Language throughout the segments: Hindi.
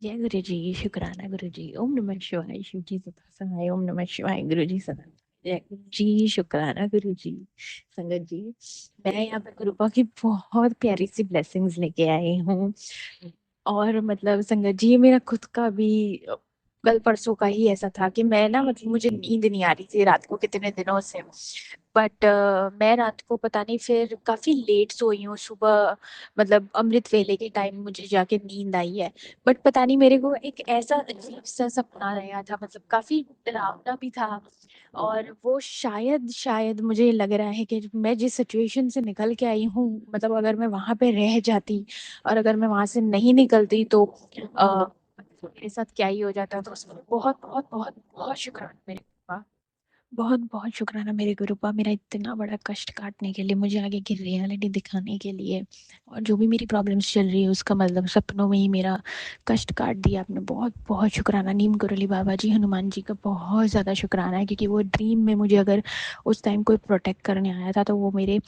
जय गुरु जी। शुक्राना गुरु जी। ओम नमः शिवाय। शिव जी सदा सहाय। ओम नमः शिवाय। गुरु जी सदा सहाय। जय गुरु जी। शुक्राना गुरु जी। संगत जी, मैं यहाँ पे गुरुपा की बहुत प्यारी सी ब्लेसिंग्स लेके आई हूँ। और मतलब संगत जी, ये मेरा खुद का भी कल परसों का ही ऐसा था कि मैं ना मतलब मुझे नींद नहीं आ रही थी रात को कितने दिनों से। बट मैं रात को पता नहीं फिर काफी लेट सोई हूँ। सुबह मतलब अमृत वेले के टाइम मुझे जाके नींद आई है। बट पता नहीं मेरे को एक ऐसा अजीब सा सपना आया था, मतलब काफी डरावना भी था। और वो शायद शायद मुझे लग रहा है कि मैं जिस सिचुएशन से निकल के आई हूँ, मतलब अगर मैं वहां पे रह जाती और अगर मैं वहां से नहीं निकलती तो मेरे साथ क्या ही हो जाता। तो उसमें बहुत बहुत बहुत बहुत शुक्राना मेरे पापा। बहुत बहुत शुक्राना मेरे गुरुपा, मेरा इतना बड़ा कष्ट काटने के लिए, मुझे आगे की रियलिटी दिखाने के लिए। और जो भी मेरी प्रॉब्लम्स चल रही है उसका मतलब सपनों में ही मेरा कष्ट काट दिया आपने। बहुत बहुत शुक्राना। नीम करोली बाबा जी, हनुमान जी का बहुत ज़्यादा शुक्राना है, क्योंकि वो ड्रीम में मुझे अगर उस टाइम कोई प्रोटेक्ट करने आया था तो वो मेरे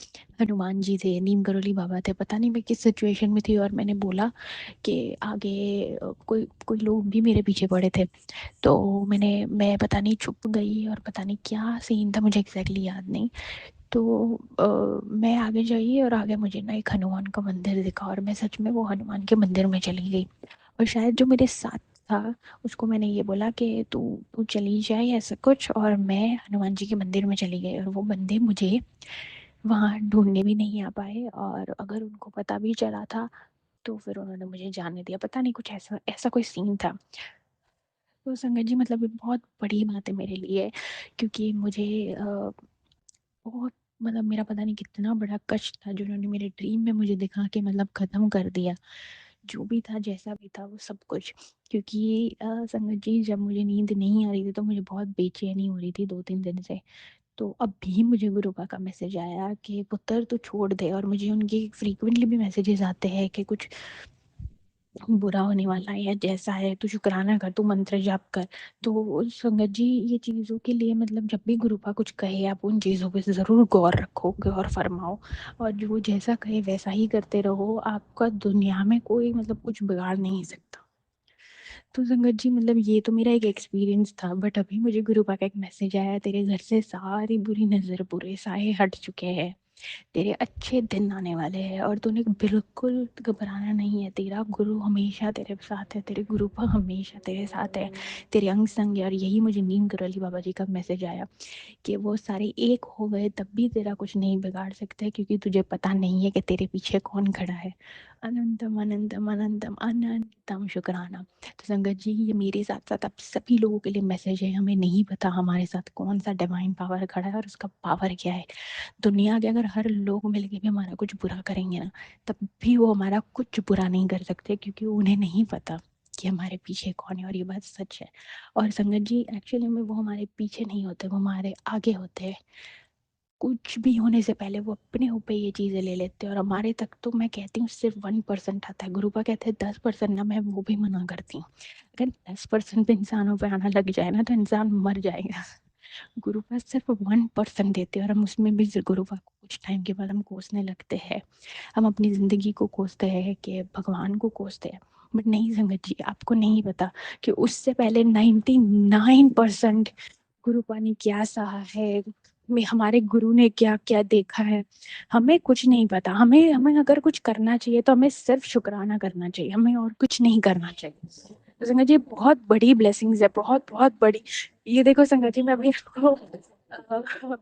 हनुमान जी थे, नीम करोली बाबा थे। पता नहीं मैं किस सिचुएशन में थी और मैंने बोला कि आगे कोई कोई लोग भी मेरे पीछे पड़े थे। तो मैं पता नहीं छुप गई और पता नहीं क्या सीन था, मुझे एग्जैक्टली याद नहीं। तो मैं आगे जाइए और आगे मुझे ना एक हनुमान का मंदिर दिखा और मैं सच में वो हनुमान के मंदिर में चली गई। और शायद जो मेरे साथ था उसको मैंने ये बोला कि तू तू चली जाए ऐसा कुछ, और मैं हनुमान जी के मंदिर में चली गई। और वो बंदे मुझे वहाँ ढूंढने भी नहीं आ पाए, और अगर उनको पता भी चला था तो फिर उन्होंने मुझे जाने दिया। पता नहीं कुछ ऐसा ऐसा कोई सीन था। तो संगत जी, मतलब ये बहुत बड़ी बात है मेरे लिए, क्योंकि मुझे बहुत मतलब मेरा पता नहीं कितना बड़ा कष्ट था जो उन्होंने मेरे ड्रीम में मुझे दिखा के मतलब खत्म कर दिया। जो भी था जैसा भी था वो सब कुछ। क्योंकि संगत जी, जब मुझे नींद नहीं आ रही थी तो मुझे बहुत बेचैनी हो रही थी 2-3 दिन से। तो अभी मुझे गुरुबा का मैसेज आया कि पुत्र तू छोड़ दे, और मुझे उनकी फ्रीक्वेंटली भी मैसेजेस आते हैं कि कुछ बुरा होने वाला है या जैसा है, तू शुक्राना कर, तू मंत्र जाप कर। तो संगत जी, ये चीज़ों के लिए मतलब जब भी गुरुपा कुछ कहे आप उन चीज़ों पे ज़रूर गौर रखो, गौर फरमाओ। और जो जैसा कहे वैसा ही करते रहो, आपका दुनिया में कोई मतलब कुछ बिगाड़ नहीं सकता। तो संगत जी, मतलब ये तो मेरा एक एक्सपीरियंस था, बट अभी मुझे गुरुपा का एक मैसेज आया, तेरे घर से सारी बुरी नज़र, बुरे साए हट चुके हैं, तेरे अच्छे दिन आने वाले हैं, और तूने बिल्कुल घबराना नहीं है। तेरा गुरु हमेशा तेरे साथ है, तेरे गुरु पर हमेशा तेरे साथ है, तेरे अंग संग है। और यही मुझे नीम करौली बाबा जी का मैसेज आया कि वो सारे एक हो गए तब भी तेरा कुछ नहीं बिगाड़ सकते, क्योंकि तुझे पता नहीं है कि तेरे पीछे कौन खड़ा है। अनंतम अनंतम अनंतम अनंतम शुक्राना। तो संगत जी, ये मेरे साथ साथ आप सभी लोगों के लिए मैसेज है। हमें नहीं पता हमारे साथ कौन सा डिवाइन पावर खड़ा है और उसका पावर क्या है। दुनिया के अगर हर लोग मिलके भी हमारा कुछ बुरा करेंगे ना, तब भी वो हमारा कुछ बुरा नहीं कर सकते, क्योंकि उन्हें नहीं पता कि हमारे पीछे कौन है। और ये बात सच है। और संगत जी, एक्चुअली में वो हमारे पीछे नहीं होते, वो हमारे आगे होते हैं। कुछ भी होने से पहले वो अपने ऊपर ये चीज़ें ले लेते हैं, और हमारे तक तो मैं कहती हूँ सिर्फ 1% आता है। गुरुपा कहते हैं 10% ना, मैं वो भी मना करती हूँ। अगर 10% भी इंसानों पे आना लग जाए ना तो इंसान मर जाएगा। गुरुपा सिर्फ 1% देते हैं, और हम उसमें भी गुरुपा को कुछ टाइम के बाद हम कोसने लगते हैं। हम अपनी ज़िंदगी को कोसते हैं कि भगवान को कोसते हैं। बट नहीं संगत जी, आपको नहीं पता कि उससे पहले 99% गुरुपा ने क्या सहा है, में हमारे गुरु ने क्या क्या देखा है। हमें कुछ नहीं पता। हमें हमें अगर कुछ करना चाहिए तो हमें सिर्फ शुक्राना करना चाहिए, हमें और कुछ नहीं करना चाहिए। तो संगत जी, बहुत बड़ी ब्लेसिंग्स है, बहुत बहुत बड़ी। ये देखो संगत जी, मैं अभी आपको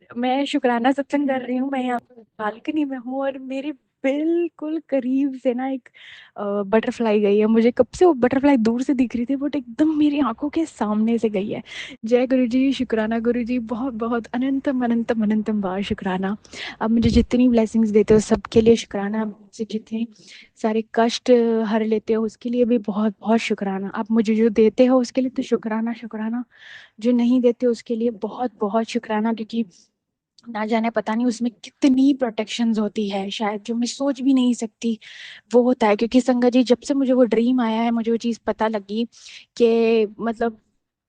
मैं शुक्राना सत्संग कर रही हूँ, मैं यहाँ पे बालकनी में हूँ, और मेरे बिल्कुल करीब से ना एक बटरफ्लाई गई है। मुझे कब से वो बटरफ्लाई दूर से दिख रही थी, बट एकदम मेरी आंखों के सामने से गई है। जय गुरु जी। शुक्राना गुरु जी, बहुत बहुत अनंतम अनंतम अनंतम बार शुक्राना। आप मुझे जितनी ब्लेसिंग्स देते हो सबके लिए शुक्राना। आप मुझसे जितने सारे कष्ट हर लेते हो उसके लिए भी बहुत बहुत शुक्राना। आप मुझे जो देते हो उसके लिए तो शुक्राना शुक्राना, जो नहीं देते उसके लिए बहुत बहुत शुक्राना। क्योंकि ना जाने पता नहीं उसमें कितनी प्रोटेक्शंस होती है, शायद जो मैं सोच भी नहीं सकती वो होता है। क्योंकि संगत जी, जब से मुझे वो ड्रीम आया है मुझे वो चीज़ पता लगी कि मतलब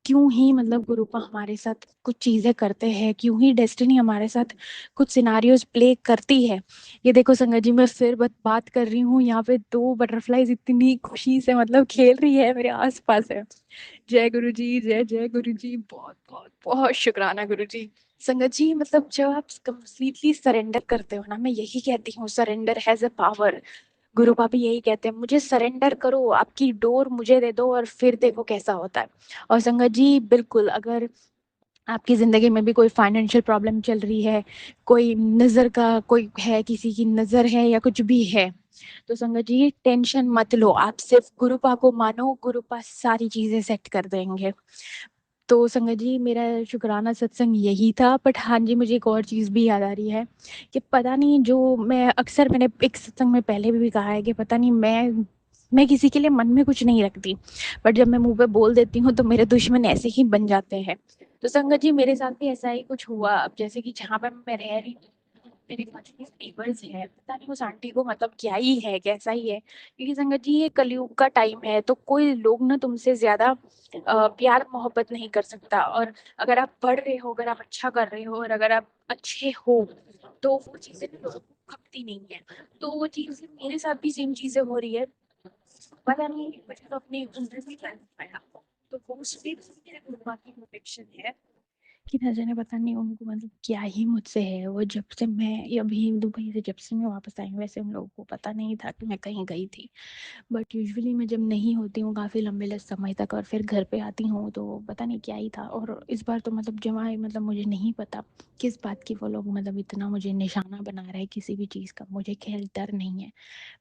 क्यों ही मतलब गुरुपा हमारे साथ कुछ चीजें करते हैं, क्यों ही डेस्टिनी हमारे साथ कुछ सिनारियोज प्ले करती है। ये देखो संगत जी, मैं फिर बात कर रही हूँ, यहाँ पे दो बटरफ्लाईज इतनी खुशी से मतलब खेल रही है मेरे आसपास है। जय गुरु जी, जय जय गुरु जी, बहुत बहुत बहुत शुक्राना गुरु जी। संगत जी मतलब जब आप कंप्लीटली सरेंडर करते हो ना, मैं यही कहती हूँ, सरेंडर हैज अ पावर। गुरु पापी यही कहते हैं, मुझे सरेंडर करो, आपकी डोर मुझे दे दो और फिर देखो कैसा होता है। और संगत जी बिल्कुल, अगर आपकी जिंदगी में भी कोई फाइनेंशियल प्रॉब्लम चल रही है, कोई नजर का कोई है, किसी की नजर है या कुछ भी है, तो संगत जी टेंशन मत लो, आप सिर्फ गुरुपा को मानो, गुरुपा सारी चीजें सेट कर देंगे। तो संगत जी मेरा शुक्राना सत्संग यही था। बट हाँ जी, मुझे एक और चीज़ भी याद आ रही है कि पता नहीं, जो मैं अक्सर, मैंने एक सत्संग में पहले भी कहा है कि पता नहीं मैं किसी के लिए मन में कुछ नहीं रखती, बट जब मैं मुंह पे बोल देती हूँ तो मेरे दुश्मन ऐसे ही बन जाते हैं। तो संगत जी मेरे साथ भी ऐसा ही कुछ हुआ। अब जैसे कि जहाँ पे मैं रह रही हूँ, मेरे पास नेबर्स है, पता नहीं उस आंटी को मतलब क्या ही है, कैसा ही है, क्योंकि संगत जी ये कलयुग का टाइम है, तो कोई लोग ना तुमसे ज्यादा प्यार मोहब्बत नहीं कर सकता। और अगर आप पढ़ रहे हो, अगर आप अच्छा कर रहे हो और अगर आप अच्छे हो, तो वो चीजें ना लोगों को खपती नहीं है। तो वो चीजें मेरे साथ भी सेम चीजें हो रही है, पता नहीं मुझे तो अपनी उम्र में कर पाया। तो वो सिर्फ मेरे गुरुआ की प्रोटेक्शन है कि न जाने पता नहीं उनको मतलब क्या ही मुझसे है। वो जब से मैं अभी दुबई से जब से मैं वापस आई हूँ, वैसे उन लोगों को पता नहीं था कि मैं कहीं गई थी। बट यूजुअली मैं जब नहीं होती हूँ काफ़ी लंबे समय तक और फिर घर पे आती हूँ, तो पता नहीं क्या ही था। और इस बार तो मतलब जमा मतलब मुझे नहीं पता किस बात की वो लोग मतलब इतना मुझे निशाना बना रहे हैं किसी भी चीज़ का। मुझे खैर डर नहीं है,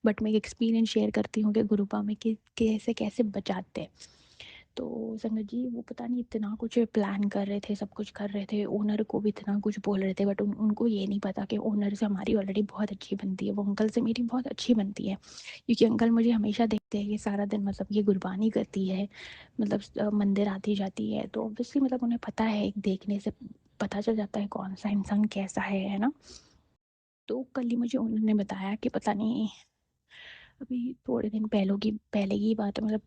बट मैं एक एक्सपीरियंस शेयर करती हूँ कि गुरुपा में कैसे कैसे बचाते हैं। तो संगत जी वो पता नहीं इतना कुछ प्लान कर रहे थे, सब कुछ कर रहे थे, ओनर को भी इतना कुछ बोल रहे थे, बट उनको ये नहीं पता कि ओनर से हमारी ऑलरेडी बहुत अच्छी बनती है, वो अंकल से मेरी बहुत अच्छी बनती है। क्योंकि अंकल मुझे हमेशा देखते हैं कि सारा दिन मतलब ये गुरबानी करती है, मतलब मंदिर आती जाती है, तो ऑब्वियसली मतलब उन्हें पता है, एक देखने से पता चल जाता है कौन सा इंसान कैसा है ना। तो कल ही मुझे उन्होंने बताया कि पता नहीं, अभी थोड़े दिन पहले की बात है, मतलब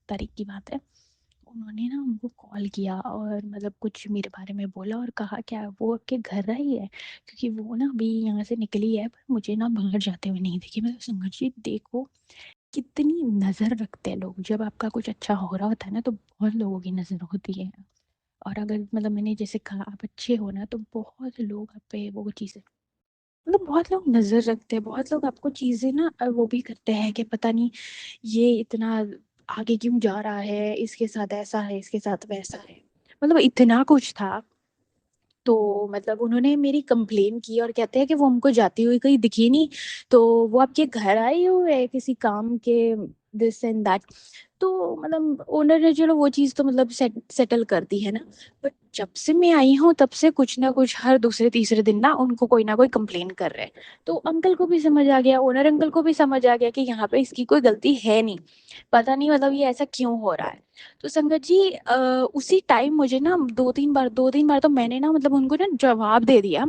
13 की बात है। उन्होंने ना उनको कॉल किया और मतलब कुछ मेरे बारे में बोला और कहा क्या वो आपके घर आई है, क्योंकि वो ना अभी यहाँ से निकली है, पर मुझे ना बाहर जाते हुए नहीं दिखी। मतलब संगत जी देखो कितनी नजर रखते हैं लोग, जब आपका कुछ अच्छा हो रहा होता है ना तो बहुत लोगों की नजर होती है। और अगर मतलब मैंने जैसे कहा आप अच्छे हो ना, तो बहुत लोग आप पे वो चीज़ें, मतलब बहुत लोग नजर रखते हैं, बहुत लोग आपको चीजें ना वो भी करते हैं कि पता नहीं ये इतना आगे क्यों जा रहा है, इसके साथ ऐसा है, इसके साथ वैसा है, मतलब इतना कुछ था। तो मतलब उन्होंने मेरी कंप्लेन की और कहते हैं कि वो हमको जाती हुई कहीं दिखी नहीं, तो वो आपके घर आई हुई है किसी काम के, दिस एंड दैट। तो मतलब ओनर ने चलो वो चीज़ तो मतलब सेटल कर दी है ना। बट जब से मैं आई हूँ तब से कुछ ना कुछ हर दूसरे तीसरे दिन ना उनको कोई ना कोई कंप्लेन कर रहे हैं। तो अंकल को भी समझ आ गया, ओनर अंकल को भी समझ आ गया कि यहाँ पे इसकी कोई गलती है नहीं, पता नहीं मतलब ये ऐसा क्यों हो रहा है। तो संगत जी उसी टाइम मुझे ना दो तीन बार तो मैंने ना मतलब उनको ना जवाब दे दिया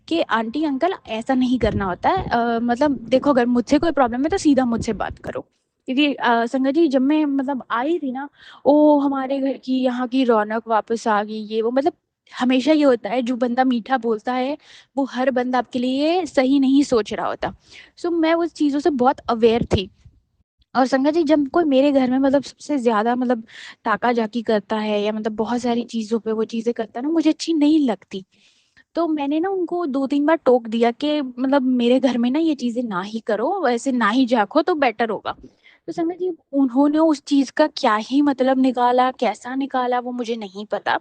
कि आंटी अंकल ऐसा नहीं करना होता है, मतलब देखो अगर मुझसे कोई प्रॉब्लम है तो सीधा मुझसे बात करो। क्योंकि संगत जी जब मैं मतलब आई थी ना, ओ हमारे घर की यहाँ की रौनक वापस आ गई, ये वो मतलब हमेशा ये होता है, जो बंदा मीठा बोलता है वो हर बंदा आपके लिए सही नहीं सोच रहा होता। सो मैं उस चीज़ों से बहुत अवेयर थी। और संगत जी जब कोई मेरे घर में मतलब सबसे ज्यादा मतलब ताका जाकी करता है या मतलब बहुत सारी चीजों पे वो चीजें करता है ना, मुझे अच्छी नहीं लगती। तो मैंने ना उनको 2-3 बार टोक दिया कि मतलब मेरे घर में ना ये चीजें ना ही करो, वैसे ना ही झाँको तो बेटर होगा। तो संगत जी उन्होंने उस चीज का क्या ही मतलब निकाला, कैसा निकाला वो मुझे नहीं पता,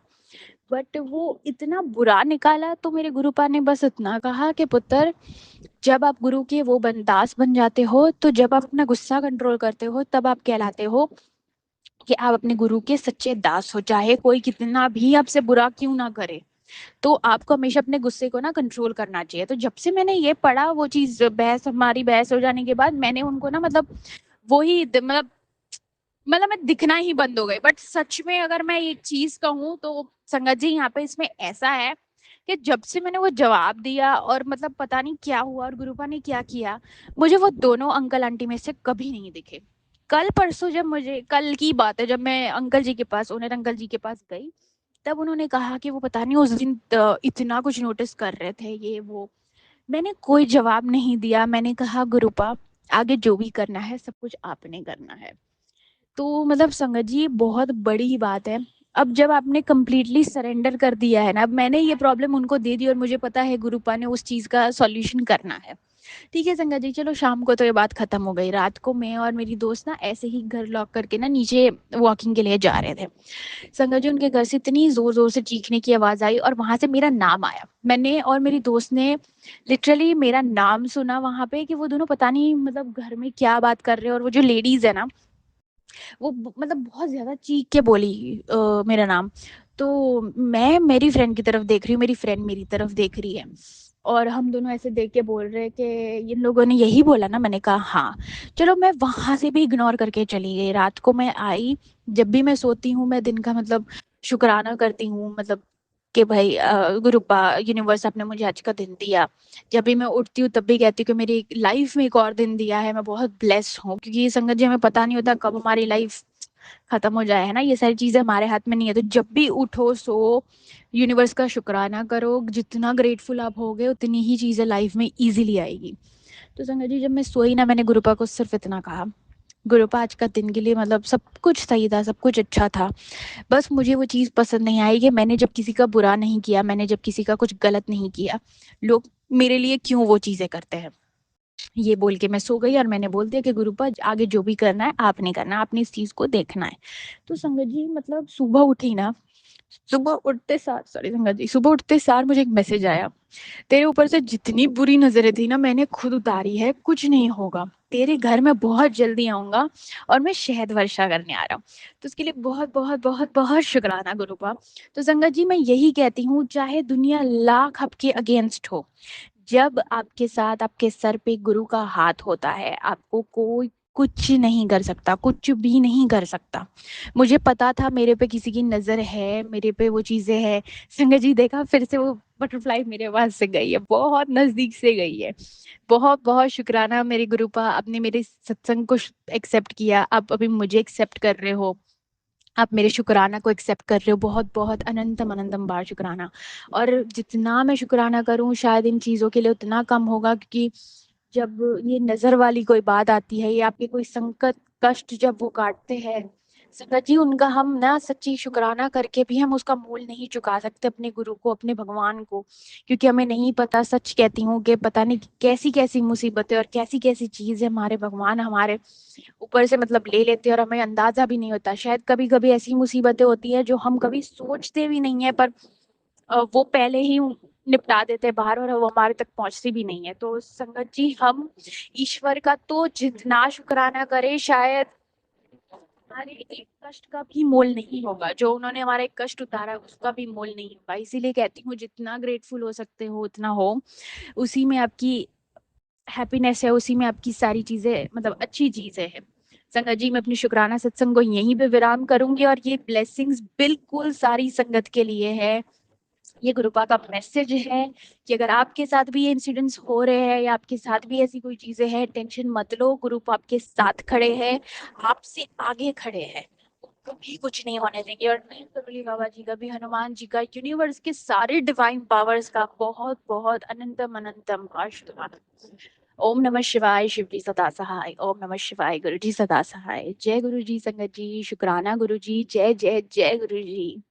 बट वो इतना बुरा निकाला। तो मेरे गुरुपा ने बस इतना कहा कि पुत्र, जब आप गुरु के वो दास बन जाते हो, तो जब आप अपना गुस्सा कंट्रोल करते हो तब आप कहलाते हो कि आप अपने गुरु के सच्चे दास हो, चाहे कोई कितना भी आपसे बुरा क्यों ना करे। तो आपको हमेशा अपने गुस्से को ना कंट्रोल करना चाहिए। तो जब से मैंने ये पढ़ा, वो चीज हमारी बहस हो जाने के बाद मैंने उनको ना मतलब वही मतलब मैं दिखना ही बंद हो गई। बट सच में अगर मैं एक चीज कहूँ तो संगत जी यहाँ पे इसमें ऐसा है कि जब से मैंने वो जवाब दिया और मतलब पता नहीं क्या हुआ और गुरुपा ने क्या किया, मुझे वो दोनों अंकल आंटी में से कभी नहीं दिखे। कल परसों जब मुझे कल की बात है, जब मैं अंकल जी के पास, ओनर अंकल जी के पास गई, तब उन्होंने कहा कि वो पता नहीं उस दिन इतना कुछ नोटिस कर रहे थे, ये वो। मैंने कोई जवाब नहीं दिया। मैंने कहा गुरुपा, आगे जो भी करना है सब कुछ आपने करना है। तो मतलब संगत जी बहुत बड़ी बात है। अब जब आपने कंप्लीटली सरेंडर कर दिया है ना, अब मैंने ये प्रॉब्लम उनको दे दी और मुझे पता है गुरुपा ने उस चीज का सॉल्यूशन करना है। ठीक है संगत जी, चलो शाम को तो ये बात खत्म हो गई। रात को मैं और मेरी दोस्त ना ऐसे ही घर लॉक करके ना नीचे वॉकिंग के लिए जा रहे थे। संगत जी उनके घर से इतनी जोर जोर से चीखने की आवाज आई और वहां से मेरा नाम आया। मैंने और मेरी दोस्त ने लिटरली मेरा नाम सुना वहां पे, कि वो दोनों पता नहीं मतलब घर में क्या बात कर रहे हैं। और वो जो लेडीज है ना, वो मतलब बहुत ज्यादा चीख के बोली मेरा नाम। तो मैं मेरी फ्रेंड की तरफ देख रही हूँ, मेरी फ्रेंड मेरी तरफ देख रही है, और हम दोनों ऐसे देख के बोल रहे हैं कि इन लोगों ने यही बोला ना। मैंने कहा हाँ। चलो मैं वहां से भी इग्नोर करके चली गई। रात को मैं आई, जब भी मैं सोती हूँ मैं दिन का मतलब शुक्राना करती हूँ, मतलब कि भाई गुरुपा, यूनिवर्स आपने मुझे आज का दिन दिया। जब भी मैं उठती हूँ तब भी कहती हूँ कि मेरी लाइफ में एक और दिन दिया है, मैं बहुत ब्लेस्ड हूँ। क्योंकि ये संगत जी हमें पता नहीं होता कब हमारी लाइफ खत्म हो जाए, है ना। ये सारी चीजें हमारे हाथ में नहीं है। तो जब भी उठो सो यूनिवर्स का शुक्राना करो। जितना ग्रेटफुल आप होगे उतनी ही चीजें लाइफ में इजीली आएगी। तो संगत जी जब मैं सोई ना, मैंने गुरुपा को सिर्फ इतना कहा, गुरुपा आज का दिन के लिए मतलब सब कुछ सही था, सब कुछ अच्छा था। बस मुझे वो चीज़ पसंद नहीं आई कि मैंने जब किसी का बुरा नहीं किया, मैंने जब किसी का कुछ गलत नहीं किया, लोग मेरे लिए क्यों वो चीज़ें करते हैं। ये बोल के मैं सो गई और मैंने बोल दिया कि गुरुपा आगे जो भी करना है आपने करना है, आपने इस चीज़ को देखना है। तो संगत जी मतलब सुबह उठी ना, सुबह उठते सार, सॉरी संगत जी, सुबह उठते सार मुझे एक मैसेज आया, तेरे ऊपर से जितनी बुरी नजरें थी ना मैंने खुद उतारी है, कुछ नहीं होगा। तेरे घर में बहुत जल्दी आऊंगा और मैं शहद वर्षा करने आ रहा हूँ। तो उसके लिए बहुत बहुत बहुत बहुत शुक्राना गुरुपा। तो संगत जी मैं यही कहती हूँ, चाहे दुनिया लाख आपके अगेंस्ट हो, जब आपके साथ आपके सर पे गुरु का हाथ होता है, आपको कोई कुछ नहीं कर सकता, कुछ भी नहीं कर सकता। मुझे पता था मेरे पे किसी की नजर है, मेरे पे वो चीजें हैं। संगत जी देखा फिर से वो बटरफ्लाई मेरे पास से गई है, बहुत नजदीक से गई है। बहुत बहुत शुक्राना मेरे गुरुपा, आपने मेरे सत्संग को एक्सेप्ट किया, आप अभी मुझे एक्सेप्ट कर रहे हो, आप मेरे शुक्राना को एक्सेप्ट कर रहे हो। बहुत बहुत अनंतम अनंतम बार शुक्राना। और जितना मैं शुक्राना करूं शायद इन चीज़ों के लिए उतना कम होगा। क्योंकि जब ये नज़र वाली कोई बात आती है या आपके कोई संकट कष्ट जब वो काटते हैं, संगत जी उनका हम ना सच्ची शुक्राना करके भी हम उसका मोल नहीं चुका सकते अपने गुरु को, अपने भगवान को। क्योंकि हमें नहीं पता, सच कहती हूँ कि पता नहीं कैसी कैसी मुसीबतें और कैसी कैसी चीज़ें हमारे भगवान हमारे ऊपर से मतलब ले लेते हैं और हमें अंदाजा भी नहीं होता। शायद कभी कभी ऐसी मुसीबतें होती है जो हम कभी सोचते भी नहीं है, पर वो पहले ही निपटा देते हैं बाहर और वो हमारे तक पहुंचती भी नहीं है। तो संगत जी हम ईश्वर का तो जितना शुक्राना करें शायद हमारे एक कष्ट का भी मोल नहीं होगा। जो उन्होंने हमारा एक कष्ट उतारा है, उसका भी मोल नहीं होगा। इसीलिए कहती हूँ जितना ग्रेटफुल हो सकते हो उतना हो। उसी में आपकी हैप्पीनेस है, उसी में आपकी सारी चीजें मतलब अच्छी चीजें हैं। संगत जी मैं अपनी शुक्राना सत्संग को यहीं पे विराम करूंगी और ये ब्लेसिंग्स बिल्कुल सारी संगत के लिए है। ये गुरुपा का मैसेज है कि अगर आपके साथ भी ये इंसिडेंट्स हो रहे हैं या आपके साथ भी ऐसी कोई चीजें हैं, टेंशन मत लो, गुरुपा आपके साथ खड़े हैं, आपसे आगे खड़े हैं, कभी कुछ नहीं होने देंगे। और मैं करोली बाबा जी का भी, हनुमान जी का, यूनिवर्स के सारे डिवाइन पावर्स का बहुत बहुत अनंतम अनंतम आशीर्वाद। ओम नमः शिवाय, शिव जी सदा सहाय। ओम नमः शिवाय, गुरु जी सदा सहाय। जय गुरु जी संगत जी, शुक्राना गुरु जी, जय जय जय गुरु जी।